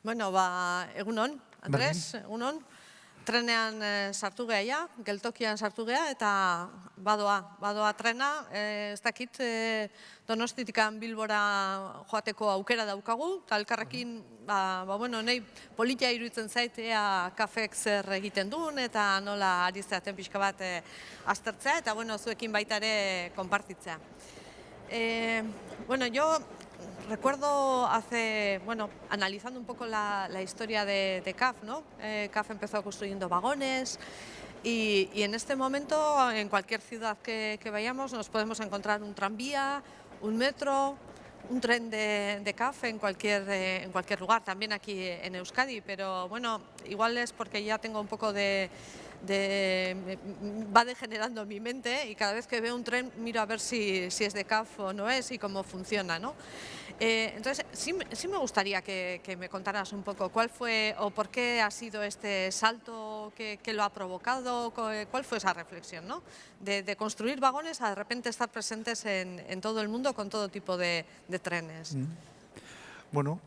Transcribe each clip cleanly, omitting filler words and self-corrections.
Bueno, egunon, Andres, egunon. Trenean sartu geha ja, geltokian sartu geha, eta badoa trena. Ez dakit Donostitikan Bilbora joateko aukera daukagu, eta elkarrekin, nahi politia iruditzen zait, ea kafek zer egiten duen, eta nola ari zaten pixka bat aztertzea, eta zuekin baita ere konpartitzea. Yo recuerdo analizando un poco la historia de CAF, ¿no? CAF empezó construyendo vagones y en este momento en cualquier ciudad que vayamos nos podemos encontrar un tranvía, un metro, un tren de CAF en cualquier lugar, también aquí en Euskadi, pero bueno, igual es porque ya tengo un poco va degenerando mi mente y cada vez que veo un tren miro a ver si es de CAF o no es y cómo funciona, ¿no? Entonces, sí me gustaría que me contaras un poco cuál fue o por qué ha sido este salto que lo ha provocado, cuál fue esa reflexión, ¿no? De construir vagones a de repente estar presentes en todo el mundo con todo tipo de trenes. Bueno,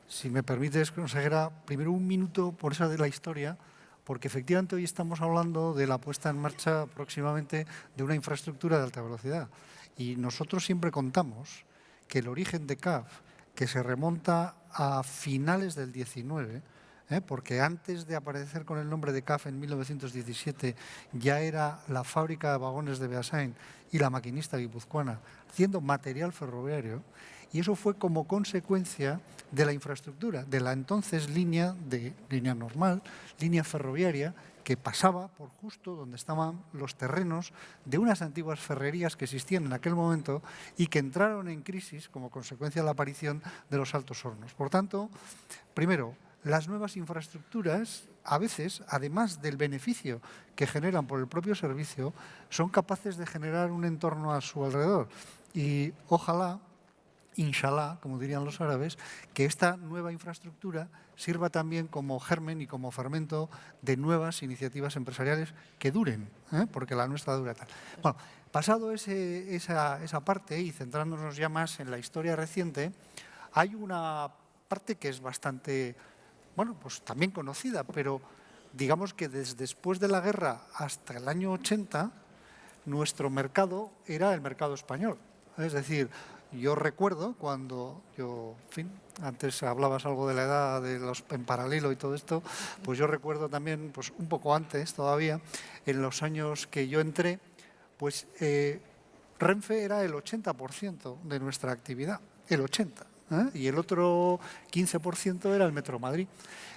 si me permites, consejera, primero un minuto por esa de la historia, porque efectivamente hoy estamos hablando de la puesta en marcha próximamente de una infraestructura de alta velocidad. Y nosotros siempre contamos que el origen de CAF, que se remonta a finales del 19, porque antes de aparecer con el nombre de CAF en 1917 ya era la fábrica de vagones de Beasain y la maquinista guipuzcoana haciendo material ferroviario, y eso fue como consecuencia de la infraestructura, de la entonces línea normal, línea ferroviaria, que pasaba por justo donde estaban los terrenos de unas antiguas ferrerías que existían en aquel momento y que entraron en crisis como consecuencia de la aparición de los Altos Hornos. Por tanto, primero, las nuevas infraestructuras, a veces, además del beneficio que generan por el propio servicio, son capaces de generar un entorno a su alrededor. Y ojalá, inshallah, como dirían los árabes, que esta nueva infraestructura sirva también como germen y como fermento de nuevas iniciativas empresariales que duren, porque la nuestra dura tal. Bueno, pasado esa parte y centrándonos ya más en la historia reciente, hay una parte que es bastante, pues también conocida, pero digamos que después de la guerra hasta el año 80, nuestro mercado era el mercado español. Es decir, yo recuerdo cuando antes hablabas algo de la edad de los en paralelo y todo esto, pues yo recuerdo también, pues un poco antes todavía, en los años que yo entré, pues Renfe era el 80% de nuestra actividad, el 80%, y el otro 15% era el Metro Madrid.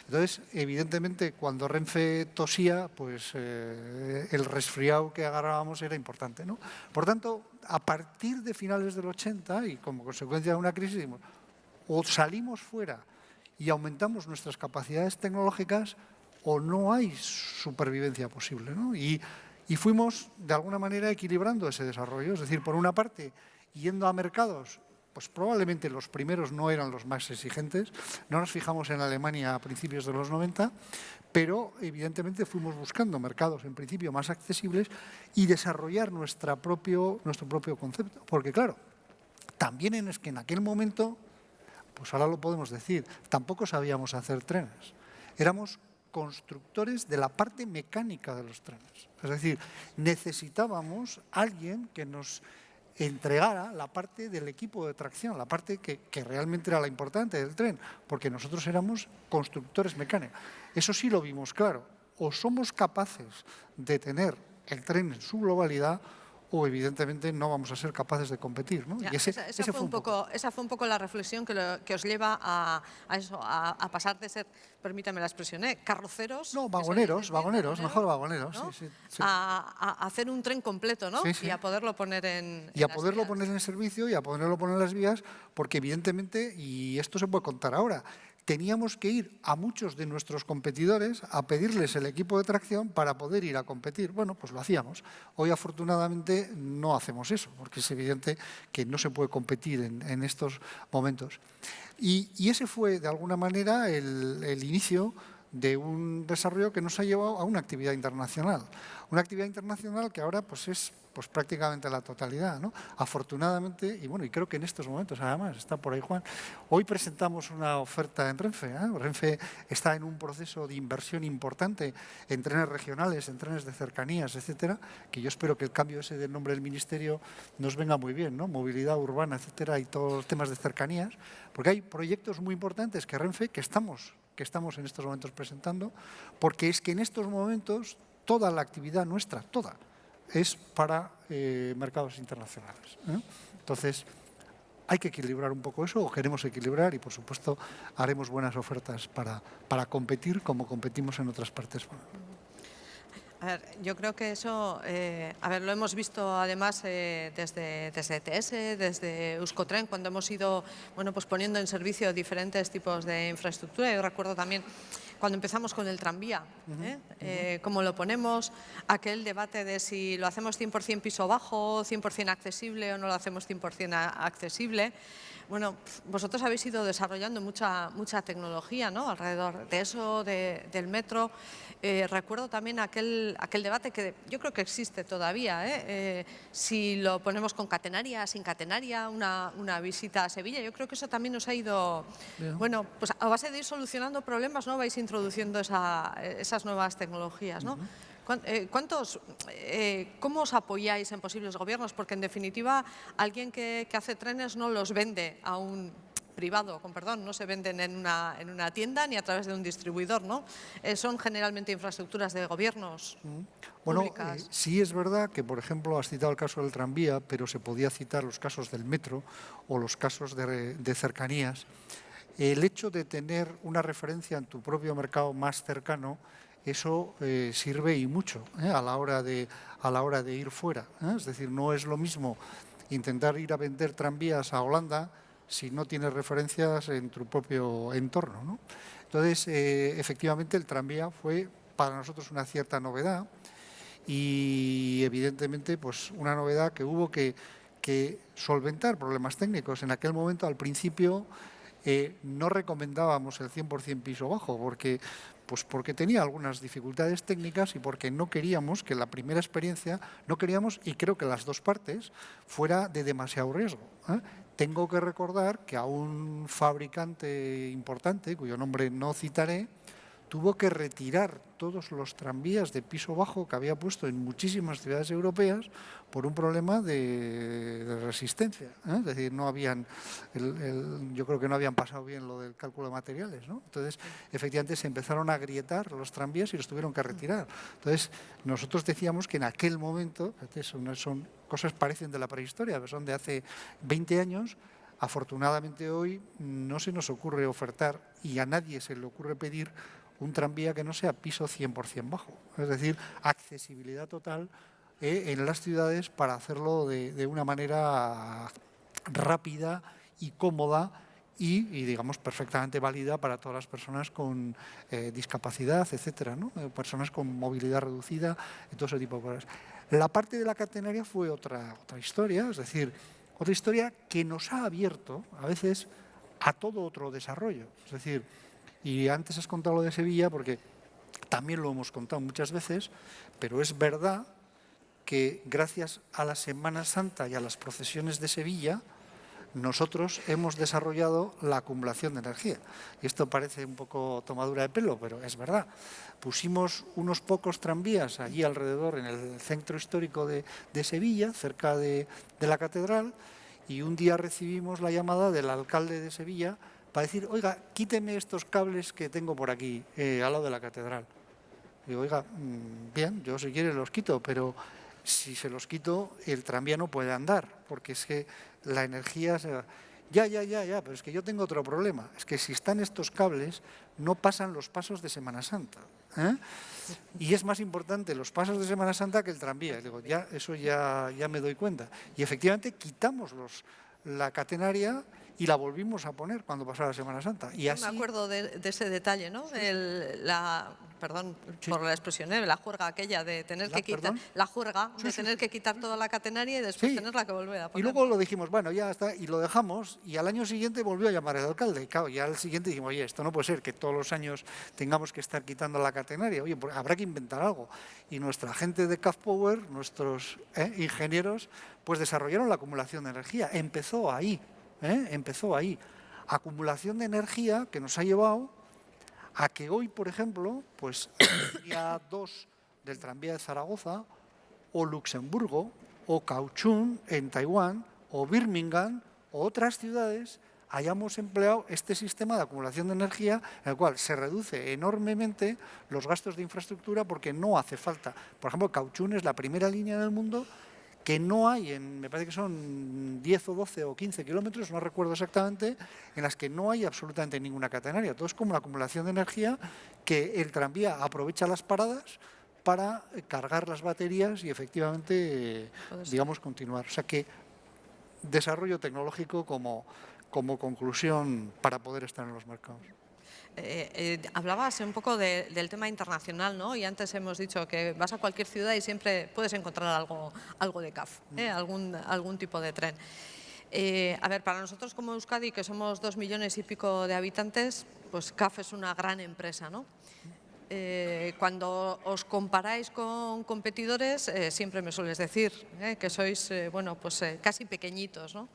Entonces, evidentemente, cuando Renfe tosía, pues el resfriado que agarrábamos era importante, ¿no? Por tanto, a partir de finales del 80 y como consecuencia de una crisis, dijimos, o salimos fuera y aumentamos nuestras capacidades tecnológicas o no hay supervivencia posible, ¿no? Y fuimos, de alguna manera, equilibrando ese desarrollo. Es decir, por una parte, yendo a mercados, pues probablemente los primeros no eran los más exigentes. No nos fijamos en Alemania a principios de los 90, pero evidentemente fuimos buscando mercados en principio más accesibles y desarrollar nuestro propio concepto. Porque claro, también es que en aquel momento, pues ahora lo podemos decir, tampoco sabíamos hacer trenes. Éramos constructores de la parte mecánica de los trenes. Es decir, necesitábamos alguien que nos entregara la parte del equipo de tracción, la parte que realmente era la importante del tren, porque nosotros éramos constructores mecánicos. Eso sí lo vimos claro. O somos capaces de tener el tren en su globalidad o evidentemente no vamos a ser capaces de competir, ¿no? Y esa fue un poco la reflexión que os lleva a pasar de ser, permítame la expresión, carroceros... No, vagoneros, mejor vagoneros, ¿no? sí. A hacer un tren completo, ¿no? Sí. Y a poderlo poner en Y a poderlo poner en servicio y a poderlo poner en las vías, porque evidentemente, y esto se puede contar ahora, teníamos que ir a muchos de nuestros competidores a pedirles el equipo de tracción para poder ir a competir. Bueno, pues lo hacíamos. Hoy, afortunadamente, no hacemos eso, porque es evidente que no se puede competir en estos momentos. Y ese fue, de alguna manera, el inicio de un desarrollo que nos ha llevado a una actividad internacional. Una actividad internacional que ahora pues es prácticamente la totalidad, ¿no? Afortunadamente, y bueno, y creo que en estos momentos además, está por ahí Juan, hoy presentamos una oferta en Renfe. Renfe está en un proceso de inversión importante en trenes regionales, en trenes de cercanías, etcétera, que yo espero que el cambio ese del nombre del ministerio nos venga muy bien, ¿no? Movilidad urbana, etcétera, y todos los temas de cercanías, porque hay proyectos muy importantes que Renfe, que estamos en estos momentos presentando, porque es que en estos momentos toda la actividad nuestra, toda, es para mercados internacionales. Entonces, hay que equilibrar un poco eso, o queremos equilibrar, y por supuesto haremos buenas ofertas para competir como competimos en otras partes. A ver, yo creo que eso, lo hemos visto además desde ETS, desde Euskotren, cuando hemos ido pues poniendo en servicio diferentes tipos de infraestructura. Yo recuerdo también cuando empezamos con el tranvía, cómo lo ponemos, aquel debate de si lo hacemos 100% piso bajo, 100% accesible o no lo hacemos 100% accesible. Bueno, vosotros habéis ido desarrollando mucha tecnología, ¿no?, alrededor de eso, del metro. Recuerdo también aquel debate que yo creo que existe todavía, si lo ponemos con catenaria, sin catenaria, una visita a Sevilla. Yo creo que eso también nos ha ido, bueno, pues a base de ir solucionando problemas, ¿no?, vais introduciendo esas nuevas tecnologías, ¿no? ¿Cómo os apoyáis en posibles gobiernos? Porque, en definitiva, alguien que hace trenes no los vende a un privado, con perdón, no se venden en una tienda ni a través de un distribuidor, ¿no? Son generalmente infraestructuras de gobiernos públicas. Sí es verdad que, por ejemplo, has citado el caso del tranvía, pero se podía citar los casos del metro o los casos de cercanías. El hecho de tener una referencia en tu propio mercado más cercano, eso sirve y mucho a la hora de ir fuera. Es decir, no es lo mismo intentar ir a vender tranvías a Holanda si no tienes referencias en tu propio entorno, ¿no? Entonces, efectivamente, el tranvía fue para nosotros una cierta novedad y, evidentemente, pues una novedad que hubo que solventar problemas técnicos. En aquel momento, al principio, no recomendábamos el 100% piso bajo porque tenía algunas dificultades técnicas y porque no queríamos que la primera experiencia, y creo que las dos partes, fuera de demasiado riesgo. Tengo que recordar que a un fabricante importante, cuyo nombre no citaré, tuvo que retirar todos los tranvías de piso bajo que había puesto en muchísimas ciudades europeas por un problema de resistencia. Es decir, no habían, yo creo que no habían pasado bien lo del cálculo de materiales, ¿no? Entonces, efectivamente, se empezaron a agrietar los tranvías y los tuvieron que retirar. Entonces, nosotros decíamos que en aquel momento, son cosas parecen de la prehistoria, pero son de hace 20 años, afortunadamente hoy no se nos ocurre ofertar y a nadie se le ocurre pedir un tranvía que no sea piso 100% bajo. Es decir, accesibilidad total en las ciudades para hacerlo de una manera rápida y cómoda y, digamos, perfectamente válida para todas las personas con discapacidad, etcétera, ¿no? Personas con movilidad reducida y todo ese tipo de cosas. La parte de la catenaria fue otra historia, es decir, otra historia que nos ha abierto a veces a todo otro desarrollo. Es decir, y antes has contado lo de Sevilla porque también lo hemos contado muchas veces, pero es verdad que gracias a la Semana Santa y a las procesiones de Sevilla, nosotros hemos desarrollado la acumulación de energía. Y esto parece un poco tomadura de pelo, pero es verdad. Pusimos unos pocos tranvías allí alrededor, en el centro histórico de Sevilla, cerca de la catedral, y un día recibimos la llamada del alcalde de Sevilla para decir, oiga, quíteme estos cables que tengo por aquí, al lado de la catedral. Digo, oiga, bien, yo si quiere los quito, pero si se los quito, el tranvía no puede andar, porque es que la energía se va. Ya, pero es que yo tengo otro problema, es que si están estos cables, no pasan los pasos de Semana Santa. Y es más importante los pasos de Semana Santa que el tranvía. Y digo, eso ya me doy cuenta. Y efectivamente quitamos la catenaria y la volvimos a poner cuando pasó la Semana Santa. Y Yo así, me acuerdo de ese detalle, ¿no? Perdón Sí. por la expresión, la juerga aquella de tener que quitar, ¿Perdón? la juerga Sí, de sí, tener sí. que quitar toda la catenaria y después Sí. tenerla que volver a Y poner. luego lo dijimos, bueno, ya está, y lo dejamos, y al año siguiente volvió a llamar el alcalde. Y claro, ya al siguiente dijimos, oye, esto no puede ser, que todos los años tengamos que estar quitando la catenaria. Oye, pues habrá que inventar algo. Y nuestra gente de CAF Power, nuestros ingenieros, pues desarrollaron la acumulación de energía. Empezó ahí. Acumulación de energía que nos ha llevado a que hoy, por ejemplo, pues la línea 2 del tranvía de Zaragoza, o Luxemburgo, o Kaohsiung en Taiwán, o Birmingham, o otras ciudades, hayamos empleado este sistema de acumulación de energía en el cual se reduce enormemente los gastos de infraestructura porque no hace falta. Por ejemplo, Kaohsiung es la primera línea en el mundo que no hay, me parece que son 10 o 12 o 15 kilómetros, no recuerdo exactamente, en las que no hay absolutamente ninguna catenaria. Todo es como la acumulación de energía que el tranvía aprovecha las paradas para cargar las baterías y efectivamente, digamos, continuar. O sea que desarrollo tecnológico como conclusión para poder estar en los mercados. Hablabas un poco del tema internacional, ¿no? Y antes hemos dicho que vas a cualquier ciudad y siempre puedes encontrar algo de CAF, algún tipo de tren. A ver, para nosotros como Euskadi, que somos 2 millones y pico de habitantes, pues CAF es una gran empresa, ¿no? Cuando os comparáis con competidores, siempre me sueles decir que sois, bueno, pues casi pequeñitos, ¿no?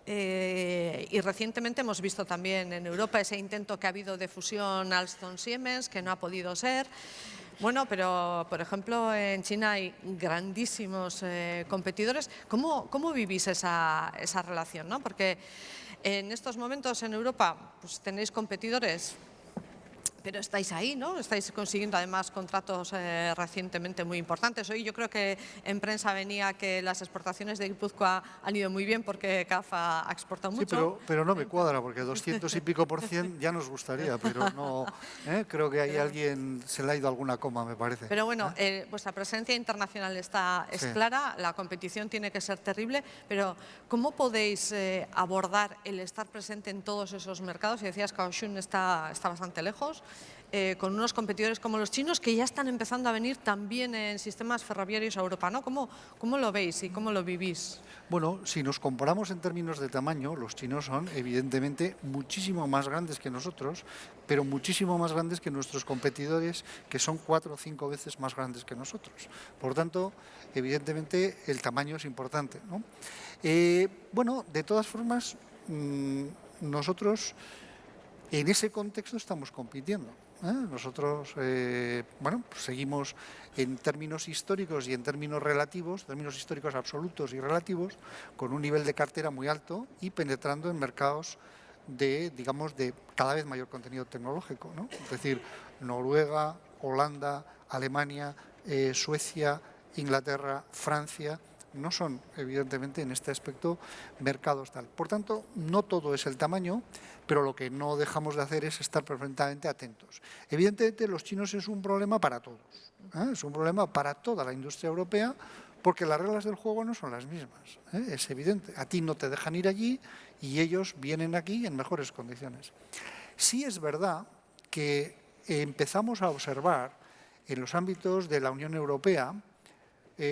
Y recientemente hemos visto también en Europa ese intento que ha habido de fusión Alstom-Siemens, que no ha podido ser. Bueno, pero por ejemplo en China hay grandísimos competidores. ¿Cómo vivís esa relación, ¿no? Porque en estos momentos en Europa pues, tenéis competidores, pero estáis ahí, ¿no? Estáis consiguiendo además contratos recientemente muy importantes. Hoy yo creo que en prensa venía que las exportaciones de Guipúzcoa han ido muy bien porque CAF ha exportado Sí, mucho. pero no me cuadra, porque 200 y pico % ya nos gustaría, pero no, creo que ahí alguien se le ha ido alguna coma, me parece. Pero bueno, vuestra presencia internacional es Sí. clara, la competición tiene que ser terrible, pero ¿cómo podéis abordar el estar presente en todos esos mercados? Y decías que Kaohsiung está bastante lejos, con unos competidores como los chinos que ya están empezando a venir también en sistemas ferroviarios a Europa, ¿no? ¿Cómo lo veis y cómo lo vivís? Bueno, si nos comparamos en términos de tamaño, los chinos son evidentemente muchísimo más grandes que nosotros, pero muchísimo más grandes que nuestros competidores, que son 4 o 5 veces más grandes que nosotros. Por tanto, evidentemente el tamaño es importante, ¿no? Bueno, de todas formas, nosotros en ese contexto estamos compitiendo. Nosotros, bueno, pues seguimos en términos históricos y en términos relativos, términos históricos absolutos y relativos, con un nivel de cartera muy alto y penetrando en mercados de, digamos, de cada vez mayor contenido tecnológico, ¿no? Es decir, Noruega, Holanda, Alemania, Suecia, Inglaterra, Francia, no son, evidentemente, en este aspecto, mercados tal. Por tanto, no todo es el tamaño, pero lo que no dejamos de hacer es estar perfectamente atentos. Evidentemente, los chinos es un problema para todos, es un problema para toda la industria europea, porque las reglas del juego no son las mismas, es evidente. A ti no te dejan ir allí y ellos vienen aquí en mejores condiciones. Sí es verdad que empezamos a observar en los ámbitos de la Unión Europea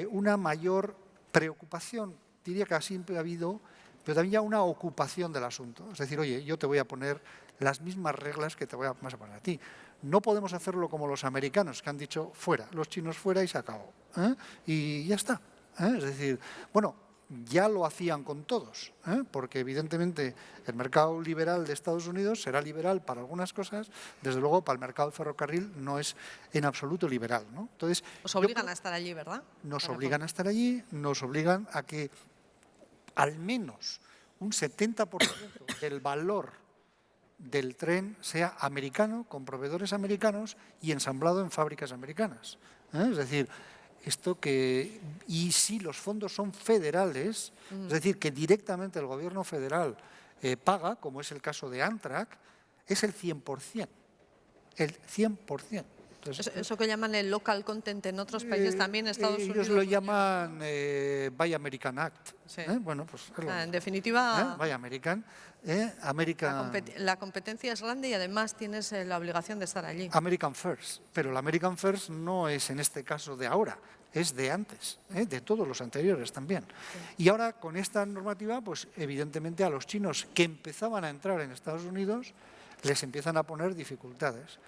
una mayor preocupación, diría que siempre ha habido, pero también ya una ocupación del asunto. Es decir, oye, yo te voy a poner las mismas reglas que te voy a poner a ti. No podemos hacerlo como los americanos, que han dicho fuera, los chinos fuera y se acabó. Y ya está. Es decir, bueno, ya lo hacían con todos, porque evidentemente el mercado liberal de Estados Unidos será liberal para algunas cosas, desde luego para el mercado del ferrocarril no es en absoluto liberal, ¿no? Entonces, Os obligan a estar allí, ¿verdad? nos obligan a estar allí, nos obligan a que al menos un 70% del valor del tren sea americano, con proveedores americanos y ensamblado en fábricas americanas. Es decir, esto que, y si los fondos son federales, es decir, que directamente el gobierno federal paga, como es el caso de Amtrak, es el 100%. El 100%. Entonces, Eso que llaman el local content en otros países también, Estados Unidos. ellos lo llaman Buy American Act. Sí. Bueno, pues es lo En mismo. definitiva, Buy American. la competencia es grande y además tienes la obligación de estar allí. American First, pero el American First no es en este caso de ahora, es de antes, de todos los anteriores también. Y ahora con esta normativa, pues evidentemente a los chinos que empezaban a entrar en Estados Unidos les empiezan a poner dificultades.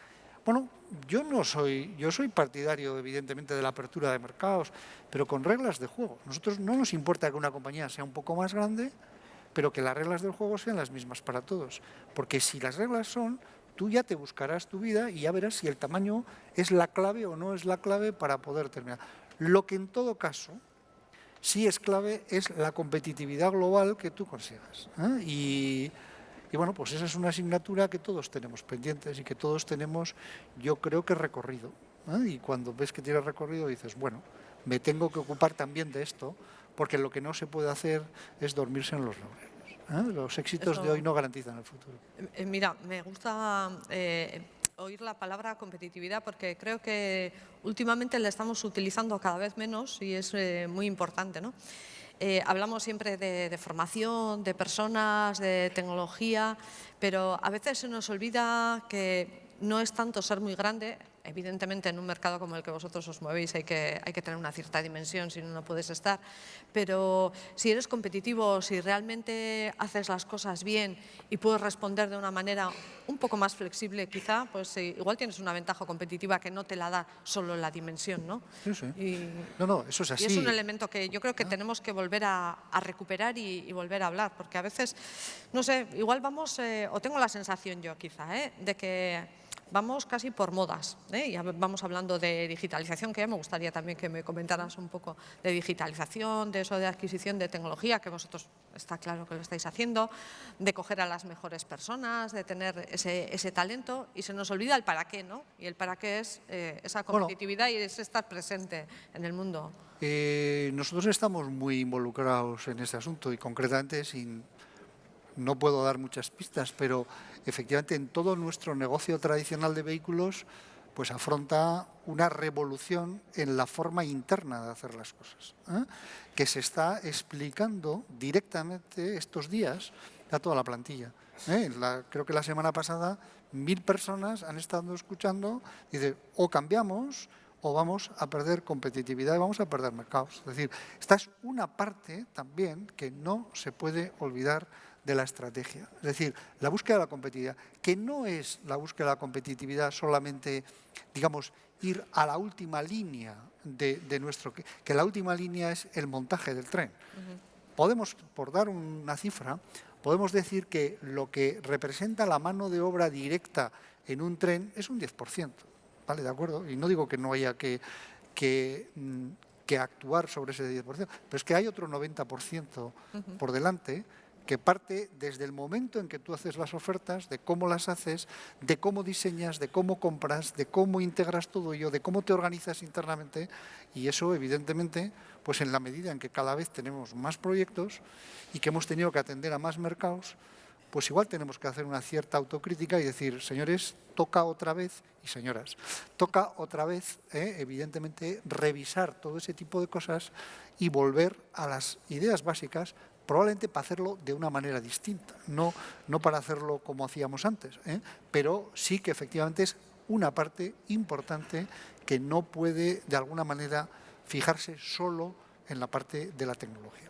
Bueno, yo soy partidario evidentemente de la apertura de mercados, pero con reglas de juego. Nosotros no nos importa que una compañía sea un poco más grande, pero que las reglas del juego sean las mismas para todos. Porque si las reglas son, tú ya te buscarás tu vida y ya verás si el tamaño es la clave o no es la clave para poder terminar. Lo que en todo caso sí es clave es la competitividad global que tú consigas. Y bueno, pues esa es una asignatura que todos tenemos pendientes y que todos tenemos, yo creo que recorrido. Y cuando ves que tienes recorrido dices, bueno, me tengo que ocupar también de esto, porque lo que no se puede hacer es dormirse en los laureles. Los éxitos de hoy no garantizan el futuro. Mira, me gusta oír la palabra competitividad porque creo que últimamente la estamos utilizando cada vez menos y es muy importante, ¿no? Hablamos siempre de formación, de personas, de tecnología, pero a veces se nos olvida que no es tanto ser muy grande. Evidentemente, en un mercado como el que vosotros os movéis hay que tener una cierta dimensión, si no, no puedes estar. Pero si eres competitivo, si realmente haces las cosas bien y puedes responder de una manera un poco más flexible, quizá, pues igual tienes una ventaja competitiva que no te la da solo la dimensión, ¿no? Sí, sí. Y, No, eso es así. y es un elemento que yo creo que tenemos que volver a recuperar y volver a hablar, porque a veces, no sé, igual vamos, o tengo la sensación yo quizá, de que vamos casi por modas, ya vamos hablando de digitalización, que ya me gustaría también que me comentaras un poco de digitalización, de eso de adquisición de tecnología, que vosotros está claro que lo estáis haciendo, de coger a las mejores personas, de tener ese talento, y se nos olvida el para qué, ¿no? Y el para qué es esa competitividad y es estar presente en el mundo. Nosotros estamos muy involucrados en este asunto y concretamente no puedo dar muchas pistas, pero efectivamente en todo nuestro negocio tradicional de vehículos pues afronta una revolución en la forma interna de hacer las cosas, que se está explicando directamente estos días a toda la plantilla. Creo que la semana pasada 1000 personas han estado escuchando y dicen, o cambiamos o vamos a perder competitividad y vamos a perder mercados. Es decir, esta es una parte también que no se puede olvidar de la estrategia. Es decir, la búsqueda de la competitividad, que no es la búsqueda de la competitividad solamente, digamos, ir a la última línea de nuestro... Que la última línea es el montaje del tren. Podemos, por dar una cifra, podemos decir que lo que representa la mano de obra directa en un tren es un 10%. ¿Vale? ¿De acuerdo? Y no digo que no haya que actuar sobre ese 10%, pero es que hay otro 90% por delante que parte desde el momento en que tú haces las ofertas, de cómo las haces, de cómo diseñas, de cómo compras, de cómo integras todo ello, de cómo te organizas internamente, y eso evidentemente, pues en la medida en que cada vez tenemos más proyectos y que hemos tenido que atender a más mercados, pues igual tenemos que hacer una cierta autocrítica y decir, señores, toca otra vez, y señoras, toca otra vez, evidentemente, revisar todo ese tipo de cosas y volver a las ideas básicas, probablemente para hacerlo de una manera distinta, no para hacerlo como hacíamos antes, pero sí que efectivamente es una parte importante que no puede, de alguna manera, fijarse solo en la parte de la tecnología.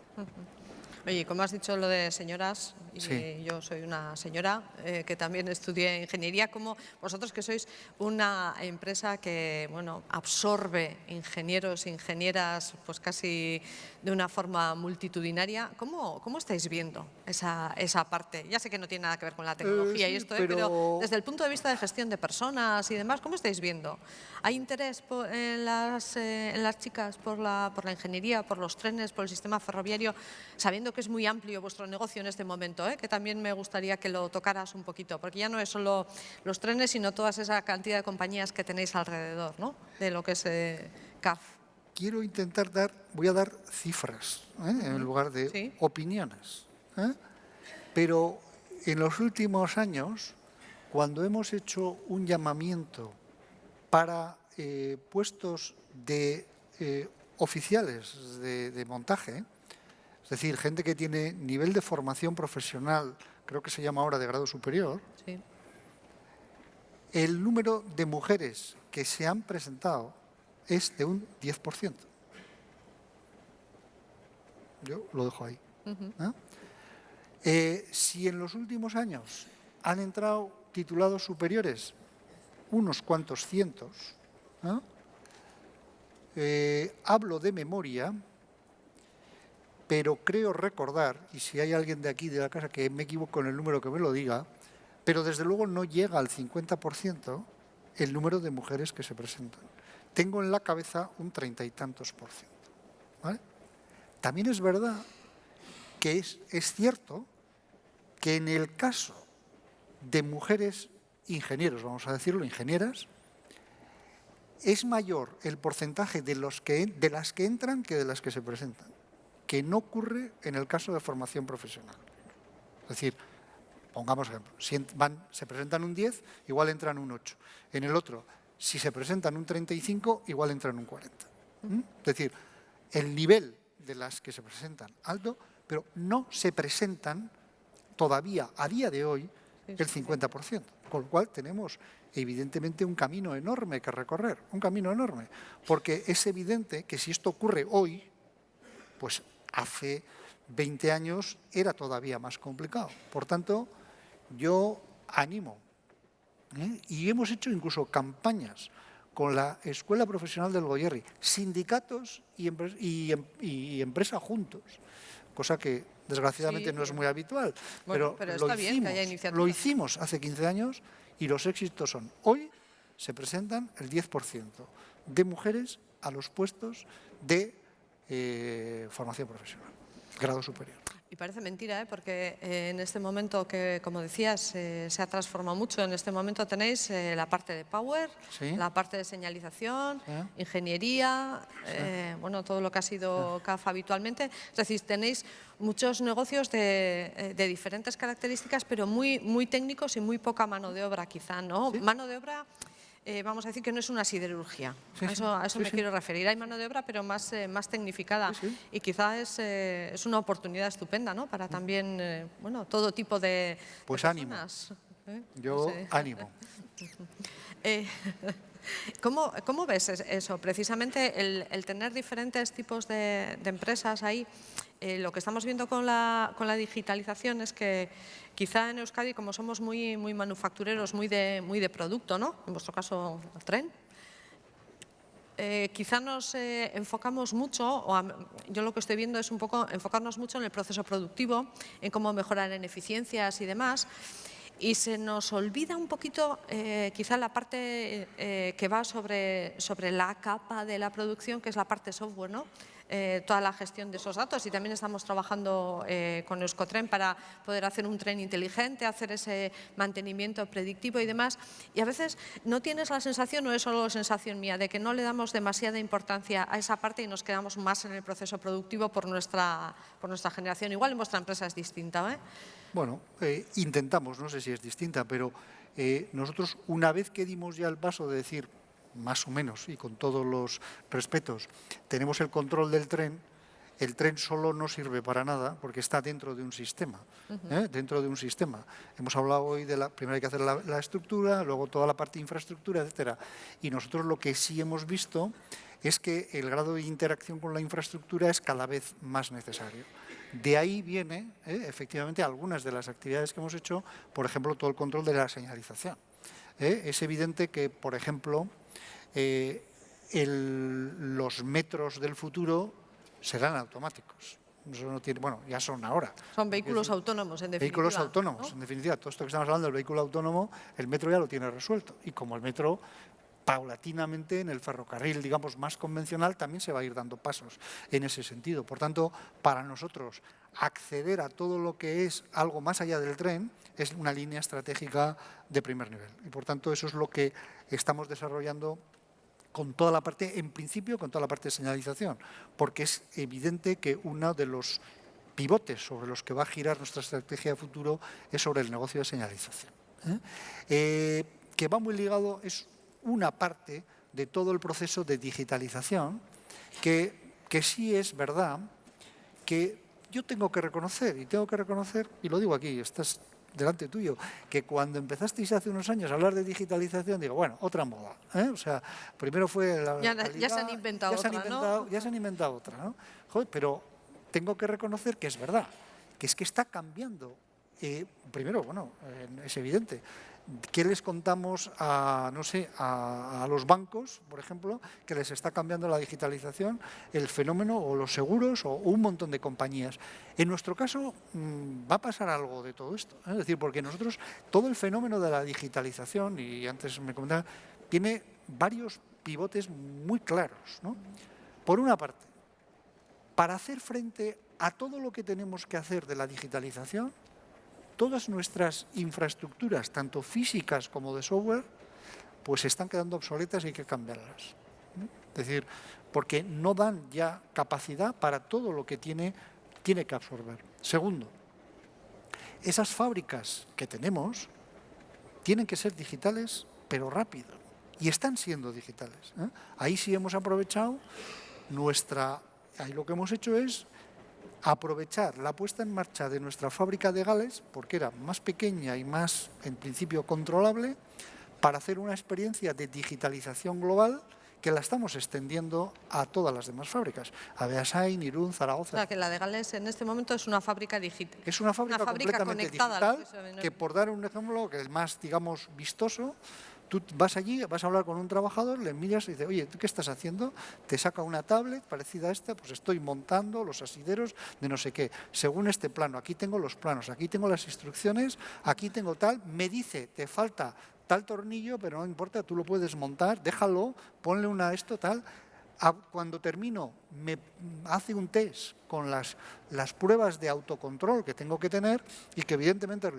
Oye, como has dicho lo de señoras, y Sí. yo soy una señora que también estudié ingeniería, como vosotros que sois una empresa que absorbe ingenieros e ingenieras pues casi de una forma multitudinaria, ¿cómo estáis viendo esa parte? Ya sé que no tiene nada que ver con la tecnología Sí, y esto, pero... pero desde el punto de vista de gestión de personas y demás, ¿cómo estáis viendo? ¿Hay interés en las chicas por la ingeniería, por los trenes, por el sistema ferroviario, sabiendo que es muy amplio vuestro negocio en este momento, que también me gustaría que lo tocaras un poquito, porque ya no es solo los trenes, sino toda esa cantidad de compañías que tenéis alrededor, ¿no? De lo que es CAF. Quiero intentar voy a dar cifras, en lugar de opiniones. Pero en los últimos años, cuando hemos hecho un llamamiento para puestos de oficiales de montaje, es decir, gente que tiene nivel de formación profesional, creo que se llama ahora de grado superior, Sí. el número de mujeres que se han presentado es de un 10%. Yo lo dejo ahí. Si en los últimos años han entrado titulados superiores, unos cuantos cientos, hablo de memoria, pero creo recordar, y si hay alguien de aquí de la casa que me equivoco en el número que me lo diga, pero desde luego no llega al 50% el número de mujeres que se presentan. Tengo en la cabeza un 30 y tantos %. ¿Vale? También es verdad que es cierto que en el caso de mujeres ingenieros, vamos a decirlo, ingenieras, es mayor el porcentaje de las que entran que de las que se presentan, que no ocurre en el caso de formación profesional. Es decir, pongamos ejemplo, si se presentan un 10, igual entran un 8. En el otro, si se presentan un 35, igual entran un 40. Es decir, el nivel de las que se presentan alto, pero no se presentan todavía a día de hoy el 50%, con lo cual tenemos evidentemente un camino enorme que recorrer, un camino enorme, porque es evidente que si esto ocurre hoy, pues hace 20 años era todavía más complicado. Por tanto, yo animo, y hemos hecho incluso campañas con la Escuela Profesional del Goierri, sindicatos y empresa juntos, cosa que desgraciadamente no es muy habitual, Bueno, pero está bien que haya iniciativas. lo hicimos hace 15 años y los éxitos son, hoy se presentan el 10% de mujeres a los puestos de formación profesional, grado superior. Y parece mentira, porque en este momento que, como decías, se ha transformado mucho. En este momento tenéis la parte de Power, Sí. la parte de señalización, Sí. ingeniería, bueno, todo lo que ha sido CAF habitualmente. Es decir, tenéis muchos negocios de diferentes características, pero muy, muy técnicos y muy poca mano de obra, quizá, ¿no? Sí. Mano de obra... vamos a decir que no es una siderurgia. Sí, a eso sí, me sí. quiero referir. Hay mano de obra, pero más tecnificada. Sí, sí. Y quizá es una oportunidad estupenda, ¿no? Para también, bueno, todo tipo de Pues de ánimo. personas. Yo Sí. ánimo. ¿Cómo ves eso? Precisamente el tener diferentes tipos de empresas ahí. Lo que estamos viendo con la digitalización es que quizá en Euskadi, como somos muy, muy manufactureros, muy de producto, ¿no? En vuestro caso, el tren. Quizá nos enfocamos mucho, yo lo que estoy viendo es un poco enfocarnos mucho en el proceso productivo, en cómo mejorar en eficiencias y demás. Y se nos olvida un poquito quizá la parte que va sobre la capa de la producción, que es la parte software, ¿no? Toda la gestión de esos datos, y también estamos trabajando con Euskotren para poder hacer un tren inteligente, hacer ese mantenimiento predictivo y demás. Y a veces no tienes la sensación, o es solo sensación mía, de que no le damos demasiada importancia a esa parte y nos quedamos más en el proceso productivo por nuestra generación. Igual en vuestra empresa es distinta, ¿eh? Bueno, intentamos, no sé si es distinta, pero nosotros una vez que dimos ya el paso de decir, más o menos, y con todos los respetos, tenemos el control del tren, el tren solo no sirve para nada porque está dentro de un sistema, dentro de un sistema. Hemos hablado hoy de primero hay que hacer la estructura, luego toda la parte de infraestructura, etcétera. Y nosotros lo que sí hemos visto es que el grado de interacción con la infraestructura es cada vez más necesario. De ahí viene, efectivamente, algunas de las actividades que hemos hecho, por ejemplo, todo el control de la señalización. Es evidente que, por ejemplo, los metros del futuro serán automáticos. Eso no tiene, bueno, ya son ahora. Son vehículos autónomos, en definitiva. Vehículos autónomos, ¿no? en definitiva. Todo esto que estamos hablando del vehículo autónomo, el metro ya lo tiene resuelto. Y como el metro, paulatinamente, en el ferrocarril, digamos, más convencional, también se va a ir dando pasos en ese sentido. Por tanto, para nosotros, acceder a todo lo que es algo más allá del tren es una línea estratégica de primer nivel. Y, por tanto, eso es lo que estamos desarrollando con toda la parte, en principio, con toda la parte de señalización, porque es evidente que uno de los pivotes sobre los que va a girar nuestra estrategia de futuro es sobre el negocio de señalización. Que va muy ligado, es una parte de todo el proceso de digitalización, que sí es verdad que yo tengo que reconocer, y lo digo aquí, estás delante tuyo, que cuando empezasteis hace unos años a hablar de digitalización, digo, bueno, otra moda, ¿eh? O sea, primero fue la Ya se han inventado otra, ¿no? Ya se han inventado otra, ¿no? Joder, pero tengo que reconocer que es verdad, que es que está cambiando. Primero, bueno, es evidente. ¿Qué les contamos a, no sé, a los bancos, por ejemplo, que les está cambiando la digitalización, el fenómeno, o los seguros, o un montón de compañías? En nuestro caso, va a pasar algo de todo esto, ¿eh? Es decir, porque nosotros, todo el fenómeno de la digitalización, y antes me comentaba, tiene varios pivotes muy claros, ¿no? Por una parte, para hacer frente a todo lo que tenemos que hacer de la digitalización, todas nuestras infraestructuras, tanto físicas como de software, pues están quedando obsoletas y hay que cambiarlas, ¿no? Es decir, porque no dan ya capacidad para todo lo que tiene que absorber. Segundo, esas fábricas que tenemos tienen que ser digitales, pero rápido, y están siendo digitales, ¿eh? Ahí sí hemos aprovechado ahí lo que hemos hecho es aprovechar la puesta en marcha de nuestra fábrica de Gales, porque era más pequeña y más, en principio, controlable, para hacer una experiencia de digitalización global que la estamos extendiendo a todas las demás fábricas, a Beasain, Irún, Zaragoza. O sea, que la de Gales en este momento es una fábrica digital. Es una fábrica completamente conectada, digital, que por dar un ejemplo, que es el más, digamos, vistoso, tú vas allí, vas a hablar con un trabajador, le miras y dices, oye, ¿tú qué estás haciendo? Te saca una tablet parecida a esta, pues estoy montando los asideros de no sé qué, según este plano, aquí tengo los planos, aquí tengo las instrucciones, aquí tengo tal, me dice, te falta tal tornillo, pero no importa, tú lo puedes montar, déjalo, ponle una esto, tal. Cuando termino, me hace un test con las pruebas de autocontrol que tengo que tener, y que evidentemente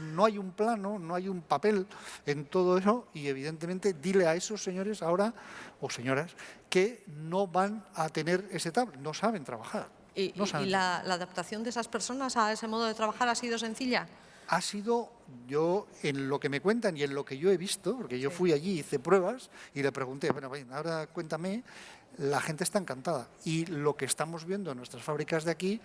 no hay un plano, no hay un papel en todo eso, y evidentemente dile a esos señores ahora, o señoras, que no van a tener ese tablet, no saben trabajar. ¿Y la adaptación de esas personas a ese modo de trabajar ha sido sencilla? Ha sido, yo, en lo que me cuentan y en lo que yo he visto, porque yo fui allí, hice pruebas y le pregunté, bueno, ahora cuéntame, la gente está encantada. Y lo que estamos viendo en nuestras fábricas de aquí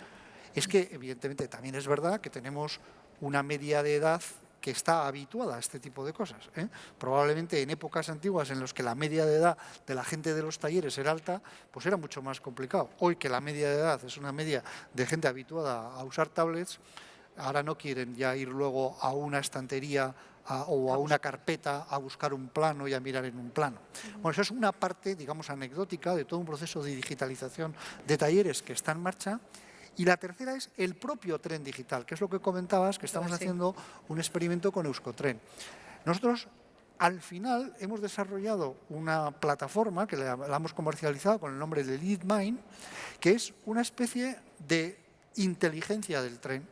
es que, evidentemente, también es verdad que tenemos una media de edad que está habituada a este tipo de cosas, ¿eh? Probablemente en épocas antiguas en las que la media de edad de la gente de los talleres era alta, pues era mucho más complicado. Hoy, que la media de edad es una media de gente habituada a usar tablets, ahora no quieren ya ir luego a una estantería o a una carpeta a buscar un plano y a mirar en un plano. Bueno, eso es una parte, digamos, anecdótica de todo un proceso de digitalización de talleres que está en marcha. Y la tercera es el propio tren digital, que es lo que comentabas, que estamos haciendo un experimento con Euskotren. Nosotros, al final, hemos desarrollado una plataforma que la hemos comercializado con el nombre de LeadMind, que es una especie de inteligencia del tren.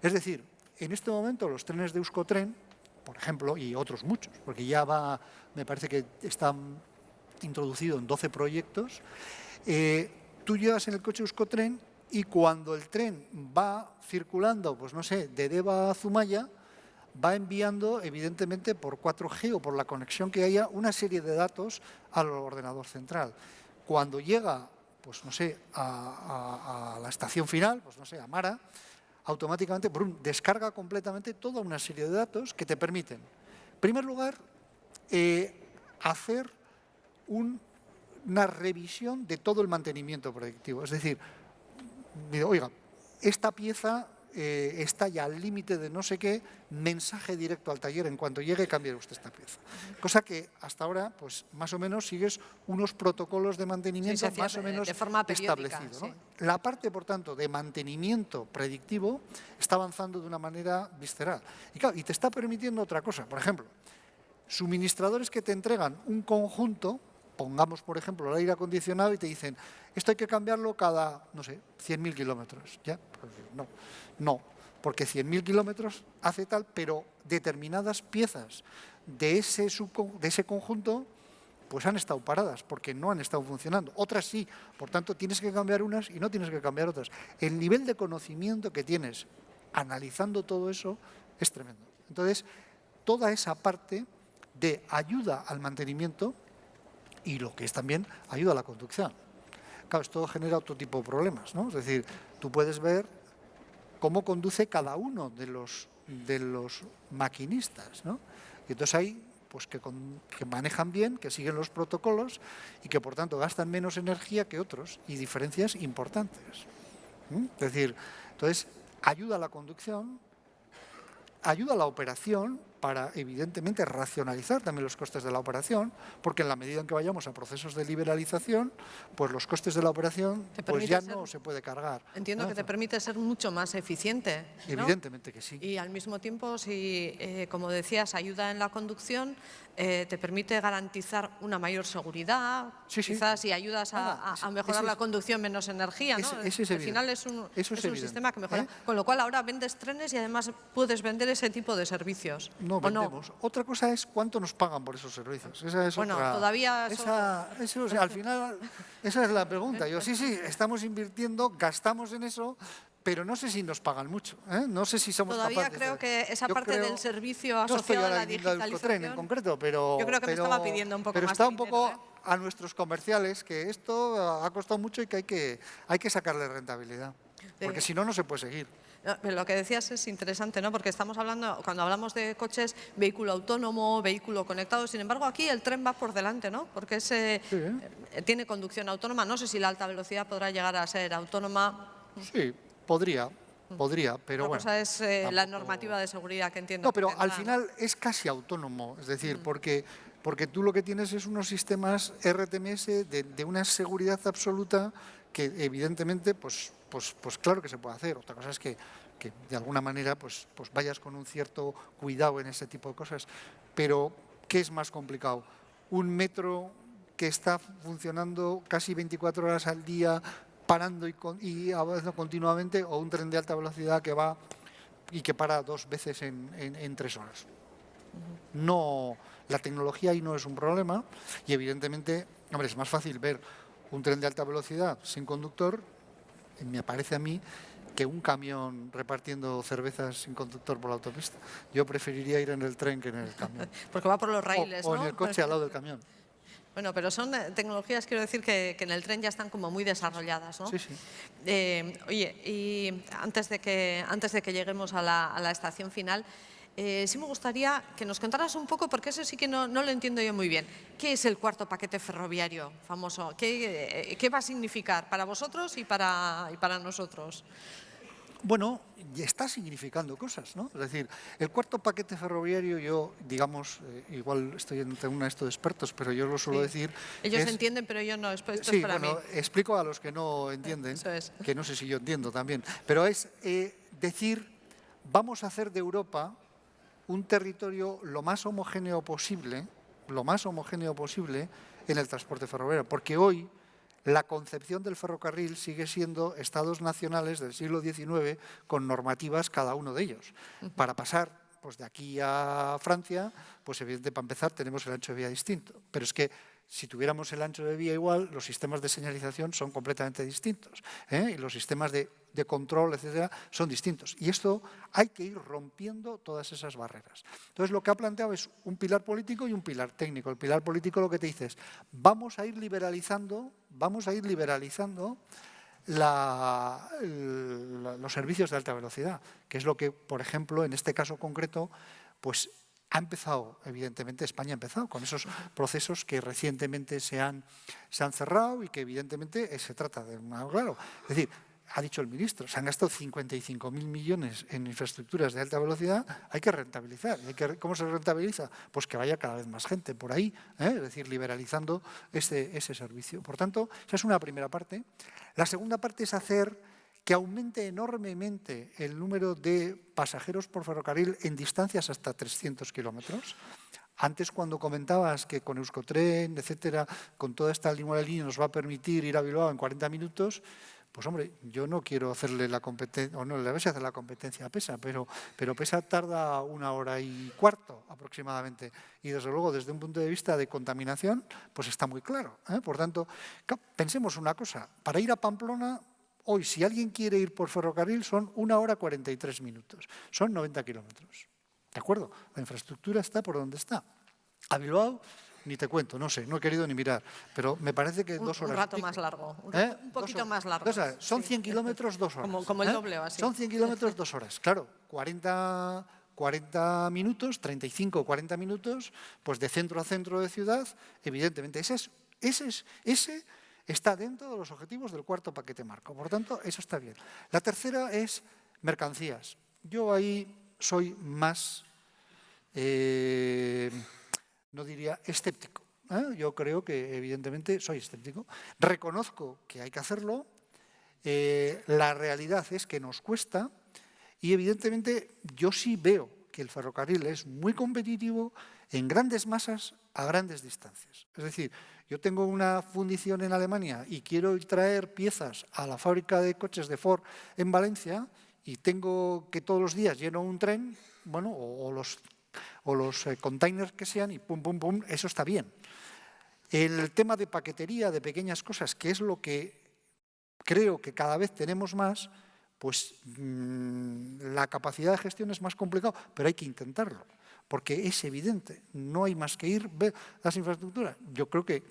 Es decir, en este momento los trenes de Euskotren, por ejemplo, y otros muchos, porque ya me parece que está introducido en 12 proyectos, tú llevas en el coche Euskotren y cuando el tren va circulando, pues no sé, de Deva a Zumaya, va enviando, evidentemente, por 4G o por la conexión que haya, una serie de datos al ordenador central. Cuando llega, pues no sé, a la estación final, pues no sé, a Mara, automáticamente descarga completamente toda una serie de datos que te permiten, en primer lugar, hacer una revisión de todo el mantenimiento predictivo. Es decir, oiga, esta pieza está ya al límite de no sé qué, mensaje directo al taller, en cuanto llegue cambie usted esta pieza. Cosa que hasta ahora, pues más o menos sigues unos protocolos de mantenimiento más o menos de forma periódica, establecidos, ¿no? La parte, por tanto, de mantenimiento predictivo está avanzando de una manera visceral. Y claro, y te está permitiendo otra cosa. Por ejemplo, suministradores que te entregan un conjunto, pongamos, por ejemplo, el aire acondicionado, y te dicen, esto hay que cambiarlo cada, no sé, 100.000 kilómetros. ¿Ya? Pues no, porque 100.000 kilómetros hace tal, pero determinadas piezas de ese conjunto pues han estado paradas, porque no han estado funcionando. Otras sí, por tanto, tienes que cambiar unas y no tienes que cambiar otras. El nivel de conocimiento que tienes analizando todo eso es tremendo. Entonces, toda esa parte de ayuda al mantenimiento y lo que es también ayuda a la conducción. Claro, esto genera otro tipo de problemas, ¿no? Es decir, tú puedes ver cómo conduce cada uno de los maquinistas, ¿no? Y entonces hay pues que manejan bien, que siguen los protocolos y que por tanto gastan menos energía que otros y diferencias importantes. Es decir, entonces ayuda a la conducción, ayuda a la operación para, evidentemente, racionalizar también los costes de la operación, porque en la medida en que vayamos a procesos de liberalización, pues los costes de la operación pues ya no se puede cargar. Entiendo que te permite ser mucho más eficiente, ¿no? Evidentemente que sí. Y al mismo tiempo, si, como decías, ayuda en la conducción, te permite garantizar una mayor seguridad, quizás, y ayudas a mejorar la conducción, menos energía, ¿no? Al final es un sistema que mejora. Con lo cual ahora vendes trenes y además puedes vender ese tipo de servicios. No vendemos. Otra cosa es cuánto nos pagan por esos servicios. Esa es otra. Todavía eso, o sea, al final, esa es la pregunta. Yo sí, estamos invirtiendo, gastamos en eso, pero no sé si nos pagan mucho. No sé si somos capaces. Todavía creo que esa parte del servicio asociado a la digitalización. Euskotren en concreto, pero yo creo que me estaba pidiendo un poco pero más. Está un poco a nuestros comerciales que esto ha costado mucho y que hay que sacarle rentabilidad, porque si no, no se puede seguir. Lo que decías es interesante, ¿no? Porque estamos hablando, cuando hablamos de coches, vehículo autónomo, vehículo conectado, sin embargo aquí el tren va por delante, ¿no? Porque tiene conducción autónoma. No sé si la alta velocidad podrá llegar a ser autónoma. Sí, podría, pero Una bueno. cosa es la normativa de seguridad que entiendo. No, pero al final es casi autónomo, es decir, porque tú lo que tienes es unos sistemas RTMS de una seguridad absoluta que evidentemente, pues claro que se puede hacer. Otra cosa es que de alguna manera pues vayas con un cierto cuidado en ese tipo de cosas. Pero, ¿qué es más complicado? ¿Un metro que está funcionando casi 24 horas al día, parando y avanzando continuamente, o un tren de alta velocidad que va y que para 2 veces en 3 horas? No, la tecnología ahí no es un problema y evidentemente, hombre, es más fácil ver un tren de alta velocidad sin conductor, me parece a mí, que un camión repartiendo cervezas sin conductor por la autopista. Yo preferiría ir en el tren que en el camión. Porque va por los raíles, o ¿no? en el coche al lado del camión. Bueno, pero son tecnologías, quiero decir, que en el tren ya están como muy desarrolladas, ¿no? Sí. Oye, y antes de que lleguemos a la estación final, sí me gustaría que nos contaras un poco, porque eso sí que no lo entiendo yo muy bien. ¿Qué es el cuarto paquete ferroviario famoso? ¿Qué va a significar para vosotros y para nosotros? Bueno, está significando cosas, ¿no? Es decir, el cuarto paquete ferroviario, yo, digamos, igual estoy entre una de estos expertos, pero yo lo suelo decir. Ellos entienden, pero yo no, esto es para mí. Explico a los que no entienden, Eso es. que no sé si yo entiendo también, pero es decir, vamos a hacer de Europa un territorio lo más homogéneo posible en el transporte ferroviario, porque hoy la concepción del ferrocarril sigue siendo estados nacionales del siglo XIX con normativas cada uno de ellos. Para pasar pues, de aquí a Francia, pues evidentemente para empezar tenemos el ancho de vía distinto. Pero es que si tuviéramos el ancho de vía igual, los sistemas de señalización son completamente distintos. Y los sistemas de control, etcétera, son distintos. Y esto hay que ir rompiendo todas esas barreras. Entonces, lo que ha planteado es un pilar político y un pilar técnico. El pilar político lo que te dice es, vamos a ir liberalizando los servicios de alta velocidad, que es lo que, por ejemplo, en este caso concreto, pues ha empezado, evidentemente, España ha empezado con esos procesos que recientemente se han cerrado y que evidentemente se trata de claro. Es decir, ha dicho el ministro, se han gastado 55.000 millones en infraestructuras de alta velocidad, hay que rentabilizar. ¿Cómo se rentabiliza? Pues que vaya cada vez más gente por ahí, es decir, liberalizando ese servicio. Por tanto, esa es una primera parte. La segunda parte es hacer que aumente enormemente el número de pasajeros por ferrocarril en distancias hasta 300 kilómetros. Antes, cuando comentabas que con Euskotren, etcétera, con toda esta línea nos va a permitir ir a Bilbao en 40 minutos, pues hombre, yo no quiero hacerle la competencia, o no le voy a hacer la competencia a PESA, pero PESA tarda 1 hora y cuarto aproximadamente. Y desde luego, desde un punto de vista de contaminación, pues está muy claro. Por tanto, pensemos una cosa, para ir a Pamplona, hoy, si alguien quiere ir por ferrocarril, son 1 hora 43 minutos. Son 90 kilómetros. ¿De acuerdo? La infraestructura está por donde está. A Bilbao ni te cuento, no sé, no he querido ni mirar, pero me parece que 2 horas. Un rato más largo, un poquito más largo. 2 horas. Son 100 sí. kilómetros, 2 horas. Como el doble o así. Son 100 kilómetros, 2 horas. Claro, 40 minutos, 35 o 40 minutos, pues de centro a centro de ciudad, evidentemente. Ese está dentro de los objetivos del cuarto paquete marco. Por tanto, eso está bien. La tercera es mercancías. Yo ahí soy más, no diría escéptico. Yo creo que, evidentemente, soy escéptico. Reconozco que hay que hacerlo. La realidad es que nos cuesta y, evidentemente, yo sí veo que el ferrocarril es muy competitivo en grandes masas a grandes distancias. Es decir, yo tengo una fundición en Alemania y quiero traer piezas a la fábrica de coches de Ford en Valencia y tengo que todos los días lleno un tren, bueno, o los containers que sean y pum, pum, pum, eso está bien. El tema de paquetería, de pequeñas cosas, que es lo que creo que cada vez tenemos más, pues la capacidad de gestión es más complicado, pero hay que intentarlo, porque es evidente, no hay más que ir, ver las infraestructuras. Yo creo que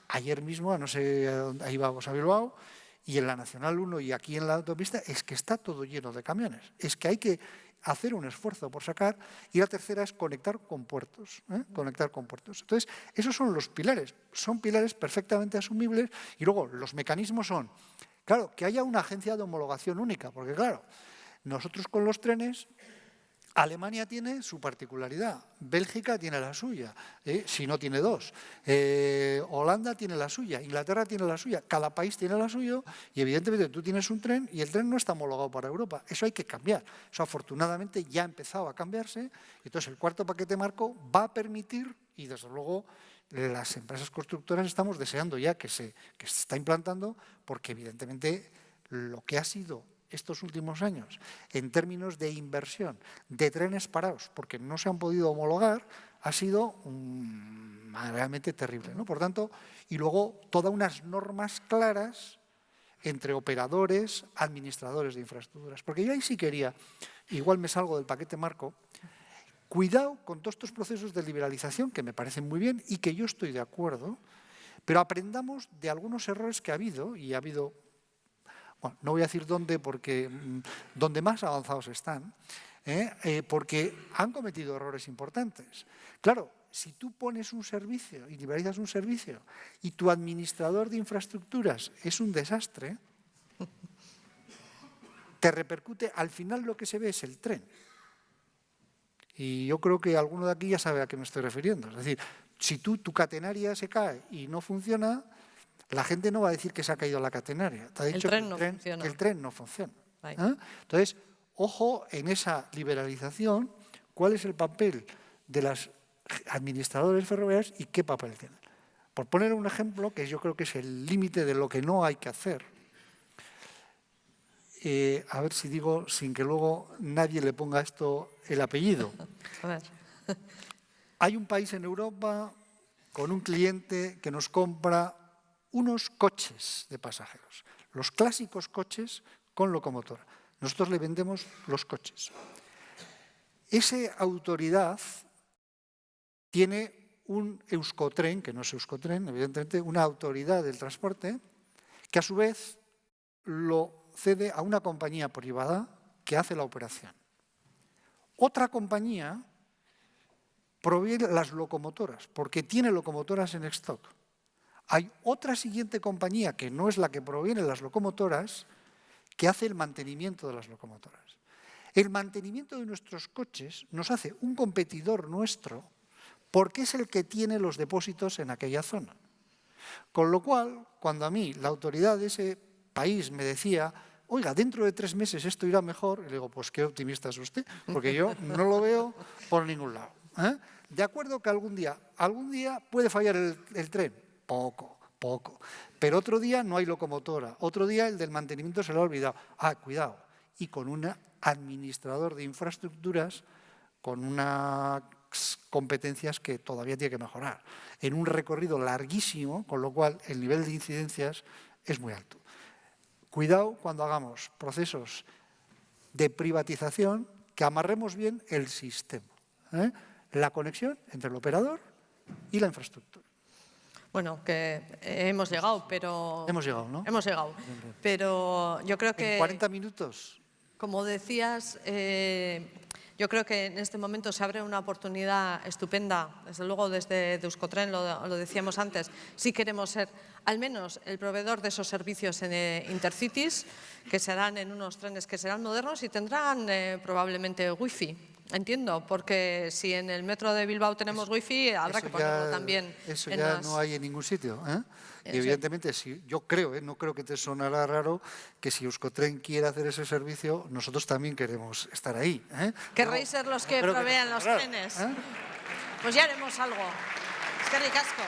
ayer mismo, no sé, ahí vamos a Bilbao, y en la Nacional 1 y aquí en la autopista, es que está todo lleno de camiones. Es que hay que hacer un esfuerzo por sacar. Y la tercera es conectar con puertos. Conectar con puertos. Entonces, esos son los pilares. Son pilares perfectamente asumibles. Y luego, los mecanismos son, claro, que haya una agencia de homologación única. Porque, claro, nosotros con los trenes, Alemania tiene su particularidad, Bélgica tiene la suya, si no tiene dos, Holanda tiene la suya, Inglaterra tiene la suya, cada país tiene la suya y evidentemente tú tienes un tren y el tren no está homologado para Europa. Eso hay que cambiar. Eso afortunadamente ya ha empezado a cambiarse. Entonces el cuarto paquete marco va a permitir, y desde luego las empresas constructoras estamos deseando ya que se está implantando, porque evidentemente lo que ha sido estos últimos años, en términos de inversión, de trenes parados, porque no se han podido homologar, ha sido realmente terrible, ¿no? Por tanto, y luego todas unas normas claras entre operadores, administradores de infraestructuras. Porque yo ahí sí quería, igual me salgo del paquete marco, cuidado con todos estos procesos de liberalización, que me parecen muy bien y que yo estoy de acuerdo, pero aprendamos de algunos errores que ha habido, y ha habido. Bueno, no voy a decir dónde, porque donde más avanzados están, porque han cometido errores importantes. Claro, si tú pones un servicio y liberalizas un servicio y tu administrador de infraestructuras es un desastre, te repercute, al final lo que se ve es el tren. Y yo creo que alguno de aquí ya sabe a qué me estoy refiriendo. Es decir, si tu catenaria se cae y no funciona, la gente no va a decir que se ha caído la catenaria. Te ha dicho que el tren no funciona. Entonces, ojo en esa liberalización, cuál es el papel de los administradores ferroviarios y qué papel tienen. Por poner un ejemplo, que yo creo que es el límite de lo que no hay que hacer, a ver si digo sin que luego nadie le ponga esto el apellido. A ver. Hay un país en Europa con un cliente que nos compra unos coches de pasajeros, los clásicos coches con locomotora. Nosotros le vendemos los coches. Esa autoridad tiene un Euskotren, que no es Euskotren, evidentemente, una autoridad del transporte, que a su vez lo cede a una compañía privada que hace la operación. Otra compañía provee las locomotoras, porque tiene locomotoras en stock. Hay otra siguiente compañía, que no es la que proviene las locomotoras, que hace el mantenimiento de las locomotoras. El mantenimiento de nuestros coches nos hace un competidor nuestro porque es el que tiene los depósitos en aquella zona. Con lo cual, cuando a mí la autoridad de ese país me decía, oiga, dentro de 3 meses esto irá mejor, y le digo, pues qué optimista es usted, porque yo no lo veo por ningún lado. De acuerdo que algún día puede fallar el tren. Poco. Pero otro día no hay locomotora. Otro día el del mantenimiento se lo ha olvidado. Cuidado. Y con un administrador de infraestructuras con unas competencias que todavía tiene que mejorar. En un recorrido larguísimo, con lo cual el nivel de incidencias es muy alto. Cuidado cuando hagamos procesos de privatización, que amarremos bien el sistema. La conexión entre el operador y la infraestructura. Bueno, que hemos llegado, pero... Hemos llegado, ¿no? Hemos llegado, pero yo creo que... En 40 minutos. Como decías, yo creo que en este momento se abre una oportunidad estupenda. Desde luego, desde Euskotren, lo decíamos antes, sí queremos ser al menos el proveedor de esos servicios en Intercities, que serán en unos trenes que serán modernos y tendrán probablemente wifi. Entiendo, porque si en el metro de Bilbao tenemos wifi, habrá que ponerlo también. Eso ya no hay en ningún sitio, ¿eh? Y evidentemente, yo creo, no creo que te sonará raro que si Euskotren quiere hacer ese servicio, nosotros también queremos estar ahí. ¿Querréis ser los que provean los trenes? Pues ya haremos algo. Es que ricasco.